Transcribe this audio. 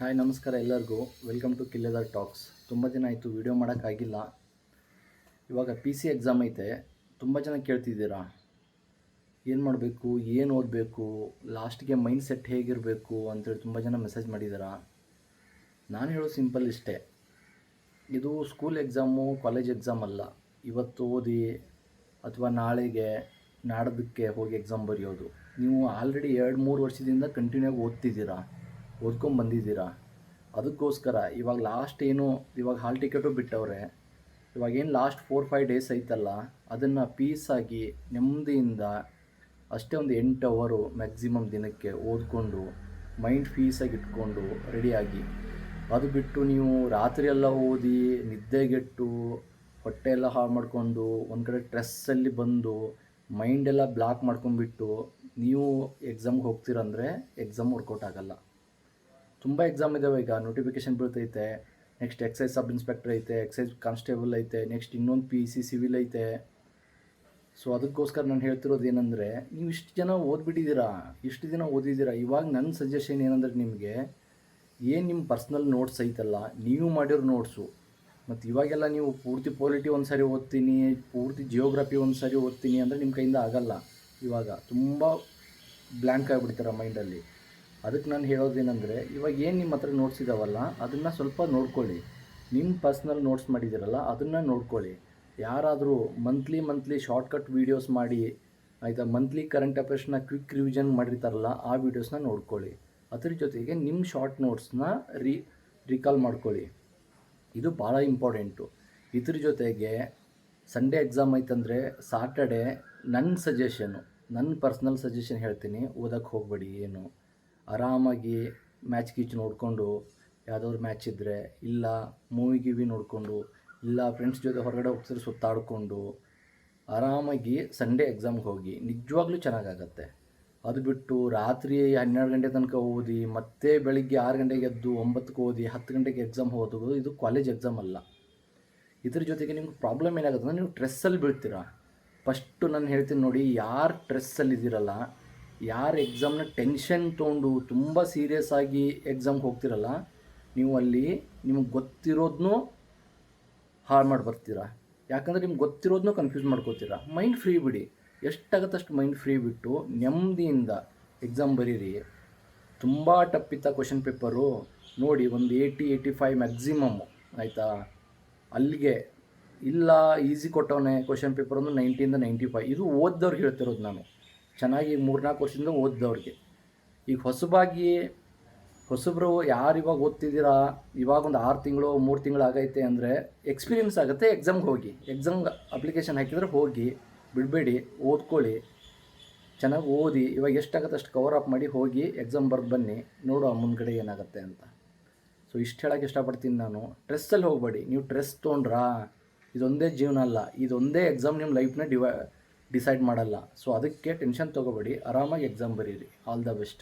Hi ನಮಸ್ಕಾರ ಎಲ್ಲರಿಗೂ. Welcome to Killedar talks. ತುಂಬ ದಿನ ಆಯಿತು ವೀಡಿಯೋ ಮಾಡೋಕ್ಕಾಗಿಲ್ಲ. ಇವಾಗ ಪಿ ಸಿ ಎಕ್ಸಾಮ್ ಐತೆ. ತುಂಬ ಜನ ಕೇಳ್ತಿದ್ದೀರಾ ಏನು ಮಾಡಬೇಕು, ಏನು ಓದಬೇಕು, ಲಾಸ್ಟ್ಗೆ ಮೈಂಡ್ ಸೆಟ್ ಹೇಗಿರಬೇಕು ಅಂತೇಳಿ ತುಂಬ ಜನ ಮೆಸೇಜ್ ಮಾಡಿದ್ದೀರಾ. ನಾನು ಹೇಳೋ ಸಿಂಪಲ್ ಇಷ್ಟೇ, ಇದು ಸ್ಕೂಲ್ ಎಕ್ಸಾಮು, ಕಾಲೇಜ್ ಎಕ್ಸಾಮ್ ಅಲ್ಲ. ಇವತ್ತು ಓದಿ ಅಥವಾ ನಾಳೆಗೆ ನಾಡೋದಕ್ಕೆ ಹೋಗಿ ಎಕ್ಸಾಮ್ ಬರೆಯೋದು. ನೀವು ಆಲ್ರೆಡಿ 2-3 ವರ್ಷದಿಂದ ಕಂಟಿನ್ಯೂ ಆಗಿ ಓದ್ತಿದ್ದೀರಾ, ಓದ್ಕೊಂಬಂದಿದ್ದೀರಾ. ಅದಕ್ಕೋಸ್ಕರ ಇವಾಗ ಲಾಸ್ಟ್ ಇವಾಗ ಹಾಲ್ ಟಿಕೆಟು ಬಿಟ್ಟವ್ರೆ. ಇವಾಗೇನು ಲಾಸ್ಟ್ 4-5 ಡೇಸ್ ಐತಲ್ಲ, ಅದನ್ನು ಪೀಸಾಗಿ ನೆಮ್ಮದಿಯಿಂದ ಅಷ್ಟೇ ಒಂದು 8 ಅವರು ಮ್ಯಾಕ್ಸಿಮಮ್ ದಿನಕ್ಕೆ ಓದ್ಕೊಂಡು ಮೈಂಡ್ ಪೀಸಾಗಿ ಇಟ್ಕೊಂಡು ರೆಡಿಯಾಗಿ. ಅದು ಬಿಟ್ಟು ನೀವು ರಾತ್ರಿಯೆಲ್ಲ ಓದಿ ನಿದ್ದೆಗೆಟ್ಟು ಹೊಟ್ಟೆ ಎಲ್ಲ ಹಾಳು ಮಾಡಿಕೊಂಡು ಒಂದು ಕಡೆ ಸ್ಟ್ರೆಸ್ಸಲ್ಲಿ ಬಂದು ಮೈಂಡೆಲ್ಲ ಬ್ಲಾಕ್ ಮಾಡ್ಕೊಂಡ್ಬಿಟ್ಟು ನೀವು ಎಕ್ಸಾಮ್ಗೆ ಹೋಗ್ತೀರಂದರೆ ಎಕ್ಸಾಮ್ ವರ್ಕೌಟ್ ಆಗೋಲ್ಲ. ತುಂಬ ಎಕ್ಸಾಮ್ ಇದ್ದಾವೆ. ಈಗ ನೋಟಿಫಿಕೇಷನ್ ಬೀಳ್ತೈತೆ. ನೆಕ್ಸ್ಟ್ ಎಕ್ಸೈಸ್ ಸಬ್ ಇನ್ಸ್ಪೆಕ್ಟರ್ ಐತೆ, ಎಕ್ಸೈಸ್ ಕಾನ್ಸ್ಟೇಬಲ್ ಐತೆ, ನೆಕ್ಸ್ಟ್ ಇನ್ನೊಂದು ಪಿ ಸಿ ಸಿವಿಲ್ ಐತೆ. ಸೊ ಅದಕ್ಕೋಸ್ಕರ ನಾನು ಹೇಳ್ತಿರೋದು ಏನಂದರೆ, ನೀವು ಇಷ್ಟು ಜನ ಓದ್ಬಿಟ್ಟಿದ್ದೀರಾ, ಇಷ್ಟು ದಿನ ಓದಿದ್ದೀರಾ. ಇವಾಗ ನನ್ನ ಸಜೆಷನ್ ಏನಂದರೆ, ನಿಮಗೆ ಏನು ನಿಮ್ಮ ಪರ್ಸ್ನಲ್ ನೋಟ್ಸ್ ಐತಲ್ಲ, ನೀವು ಮಾಡಿರೋ ನೋಟ್ಸು, ಮತ್ತು ಇವಾಗೆಲ್ಲ ನೀವು ಪೂರ್ತಿ ಪೊಲಿಟಿ ಒಂದು ಸಾರಿ ಓದ್ತೀನಿ, ಪೂರ್ತಿ ಜಿಯೋಗ್ರಫಿ ಒಂದು ಸಾರಿ ಓದ್ತೀನಿ ಅಂದರೆ ನಿಮ್ಮ ಕೈಯಿಂದ ಆಗೋಲ್ಲ. ಇವಾಗ ತುಂಬ ಬ್ಲ್ಯಾಂಕ್ ಆಗಿಬಿಡ್ತೀರ ಮೈಂಡಲ್ಲಿ. ಅದಕ್ಕೆ ನಾನು ಹೇಳೋದೇನೆಂದರೆ, ಇವಾಗ ಏನು ನಿಮ್ಮ ಹತ್ರ ನೋಟ್ಸ್ ಇದ್ದಾವಲ್ಲ, ಅದನ್ನು ಸ್ವಲ್ಪ ನೋಡ್ಕೊಳ್ಳಿ. ನಿಮ್ಮ ಪರ್ಸ್ನಲ್ ನೋಟ್ಸ್ ಮಾಡಿದ್ದೀರಲ್ಲ, ಅದನ್ನು ನೋಡ್ಕೊಳ್ಳಿ. ಯಾರಾದರೂ ಮಂತ್ಲಿ ಶಾರ್ಟ್ಕಟ್ ವೀಡಿಯೋಸ್ ಮಾಡಿ, ಆಯಿತಾ, ಮಂತ್ಲಿ ಕರೆಂಟ್ ಅಫೇರ್ಸ್ನ ಕ್ವಿಕ್ ರಿವಿಷನ್ ಮಾಡಿರ್ತಾರಲ್ಲ, ಆ ವೀಡಿಯೋಸ್ನ ನೋಡ್ಕೊಳ್ಳಿ. ಅದ್ರ ಜೊತೆಗೆ ನಿಮ್ಮ ಶಾರ್ಟ್ ನೋಟ್ಸ್ನ ರಿಕಾಲ್ ಮಾಡ್ಕೊಳ್ಳಿ. ಇದು ಭಾಳ ಇಂಪಾರ್ಟೆಂಟು. ಇದ್ರ ಜೊತೆಗೆ ಸಂಡೇ ಎಕ್ಸಾಮ್ ಐತಂದರೆ ಸಾಟರ್ಡೆ ನನ್ನ ಪರ್ಸ್ನಲ್ ಸಜೆಷನ್ ಹೇಳ್ತೀನಿ, ಓದೋಕ್ಕೆ ಹೋಗಬೇಡಿ. ಏನು ಆರಾಮಾಗಿ ಮ್ಯಾಚ್ ಗೀಚ್ ನೋಡಿಕೊಂಡು, ಯಾವುದಾದ್ರು ಮ್ಯಾಚ್ ಇದ್ದರೆ, ಇಲ್ಲ ಮೂವಿ ನೋಡಿಕೊಂಡು, ಇಲ್ಲ ಫ್ರೆಂಡ್ಸ್ ಜೊತೆ ಹೊರಗಡೆ ಹೋಗ್ತಿದ್ರೆ ಸುತ್ತಾಡಿಕೊಂಡು ಆರಾಮಾಗಿ ಸಂಡೇ ಎಕ್ಸಾಮ್ಗೆ ಹೋಗಿ. ನಿಜವಾಗ್ಲೂ ಚೆನ್ನಾಗಾಗತ್ತೆ. ಅದು ಬಿಟ್ಟು ರಾತ್ರಿ 12 ಗಂಟೆ ತನಕ ಓದಿ, ಮತ್ತೆ ಬೆಳಿಗ್ಗೆ 6 ಗಂಟೆಗೆ ಎದ್ದು 9ಕ್ಕೆ ಓದಿ 10 ಗಂಟೆಗೆ ಎಕ್ಸಾಮ್ ಓದೋದು, ಇದು ಕಾಲೇಜ್ ಎಕ್ಸಾಮ್ ಅಲ್ಲ. ಇದ್ರ ಜೊತೆಗೆ ನಿಮ್ಗೆ ಪ್ರಾಬ್ಲಮ್ ಏನಾಗುತ್ತೆ ಅಂದರೆ, ನೀವು ಸ್ಟ್ರೆಸ್ಸಲ್ಲಿ ಬೀಳ್ತೀರಾ. ಫಸ್ಟು ನಾನು ಹೇಳ್ತೀನಿ ನೋಡಿ, ಯಾರು ಸ್ಟ್ರೆಸ್ಸಲ್ಲಿದ್ದೀರಲ್ಲ, ಯಾರು ಎಕ್ಸಾಮ್ನ ಟೆನ್ಷನ್ ತೊಗೊಂಡು ತುಂಬ ಸೀರಿಯಸ್ ಆಗಿ ಎಕ್ಸಾಮ್ಗೆ ಹೋಗ್ತಿರಲ್ಲ, ನೀವು ಅಲ್ಲಿ ನಿಮಗೆ ಗೊತ್ತಿರೋದನ್ನೂ ಹಾಳು ಮಾಡಿ ಬರ್ತೀರಾ. ಯಾಕಂದರೆ ನಿಮ್ಗೆ ಗೊತ್ತಿರೋದನ್ನೂ ಕನ್ಫ್ಯೂಸ್ ಮಾಡ್ಕೋತೀರಾ. ಮೈಂಡ್ ಫ್ರೀ ಬಿಡಿ, ಎಷ್ಟಾಗತ್ತೆ ಅಷ್ಟು ಮೈಂಡ್ ಫ್ರೀ ಬಿಟ್ಟು ನೆಮ್ಮದಿಯಿಂದ ಎಕ್ಸಾಮ್ ಬರೀರಿ. ತುಂಬ ಟಪ್ಪಿತ್ತ ಕ್ವಶನ್ ಪೇಪರು ನೋಡಿ, ಒಂದು 80-85 ಮ್ಯಾಕ್ಸಿಮಮ್ಮು, ಆಯಿತಾ. ಅಲ್ಲಿಗೆ ಇಲ್ಲ ಈಸಿ ಕೊಟ್ಟವನೇ ಕ್ವಶನ್ ಪೇಪರ್ ಒಂದು 90-95. ಇದು ಓದ್ದವ್ರಿಗೆ ಹೇಳ್ತಿರೋದು ನಾನು, ಚೆನ್ನಾಗಿ 3-4 ವರ್ಷದಿಂದ ಓದಿದವ್ರಿಗೆ. ಈಗ ಹೊಸಬ್ರು ಯಾರು ಇವಾಗ ಓದ್ತಿದ್ದೀರಾ, ಇವಾಗ ಒಂದು 6 ತಿಂಗಳು 3 ತಿಂಗಳು ಆಗೈತೆ ಅಂದರೆ ಎಕ್ಸ್ಪೀರಿಯನ್ಸ್ ಆಗುತ್ತೆ. ಎಕ್ಸಾಮ್ಗೆ ಹೋಗಿ, ಎಕ್ಸಾಮ್ಗೆ ಅಪ್ಲಿಕೇಶನ್ ಹಾಕಿದರೆ ಹೋಗಿ, ಬಿಡಬೇಡಿ, ಓದ್ಕೊಳ್ಳಿ, ಚೆನ್ನಾಗಿ ಓದಿ. ಇವಾಗ ಎಷ್ಟಾಗುತ್ತೆ ಅಷ್ಟು ಕವರ್ ಅಪ್ ಮಾಡಿ ಹೋಗಿ ಎಕ್ಸಾಮ್ ಬರೆದು ಬನ್ನಿ, ನೋಡುವ ಮುಂದ್ಗಡೆ ಏನಾಗುತ್ತೆ ಅಂತ. ಸೊ ಇಷ್ಟು ಹೇಳೋಕ್ಕೆ ಇಷ್ಟಪಡ್ತೀನಿ ನಾನು. ಸ್ಟ್ರೆಸ್ಸಲ್ಲಿ ಹೋಗಬೇಡಿ. ನೀವು ಸ್ಟ್ರೆಸ್ ತೊಗೊಂಡ್ರಾ, ಇದೊಂದೇ ಜೀವನ ಅಲ್ಲ, ಇದೊಂದೇ ಎಕ್ಸಾಮ್ ನಿಮ್ಮ ಲೈಫ್ನ ಡಿಸೈಡ್ ಮಾಡಲ್ಲ. ಸೊ ಅದಕ್ಕೆ ಟೆನ್ಷನ್ ತೊಗೋಬೇಡಿ, ಆರಾಮಾಗಿ ಎಕ್ಸಾಮ್ ಬರೀರಿ. All the best.